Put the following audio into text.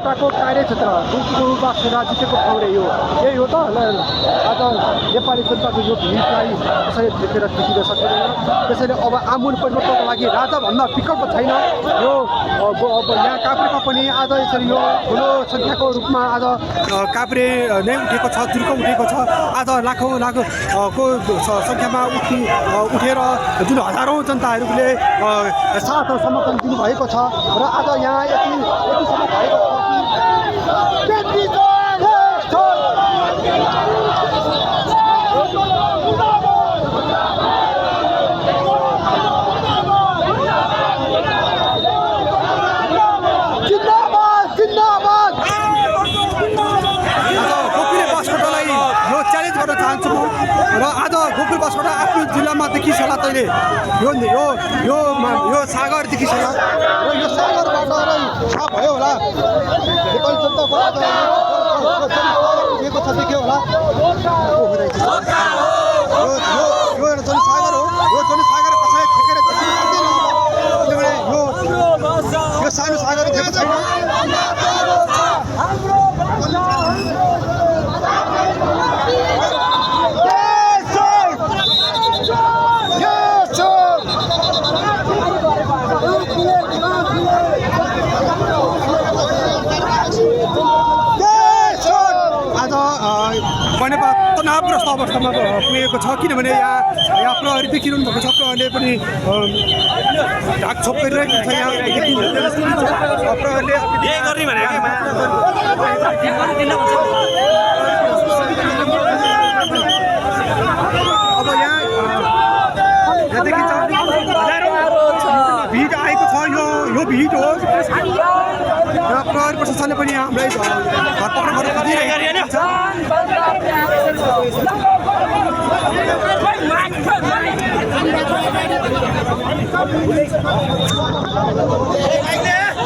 बाख्राकोट कार्यक्षेत्र दुर्पिनको बासेरा जितेको ठाउँ रे यो यही हो त आज नेपाली जनताको यो भिडलाई कसैले देखेर टिकिन सकिँदैन त्यसैले अब आमूल परिवर्तनको लागि राजाभन्दा विकल्प छैन यो अब यहाँ काभ्रेमा पनि आज यसरी यो ठुलो सङ्ख्याको रूपमा आज काभ्रे नै उठेको छ दुर्ग उठेको छ आज लाखौँ को सङ्ख्यामा उठेर जुन हजारौँ जनताहरूले साथ समर्थन दिनुभएको छ र आज यहाँ यतिसम्म भएको र आज गोकुल बास्कोटा आफ्नो जिल्लामा देखिस् होला तैँले यो सागर देखिस् होला र यो सागरबाट थाहा भयो होला नेपाली जनताको आज उठेको छ देख्यो होला यो एउटा जनसागर हो यो जनसागर कसैले ठेकेर चल्न सक्दैन किनभने यो सानो सागर उठेको छैन तनावग्रस्त अवस्थामा पुगेको छ किनभने यहाँ प्रहरी देखिरहनु भएको छ प्रहरीले पनि ढाकछोप गरिरहेको छ यहाँ प्रहरीले अब यहाँ देखिन्छ भिड आएको छ यो भिड हो प्रहरी प्रशासनले पनि हामीलाई धरपकड गरेर दिइरहेको छ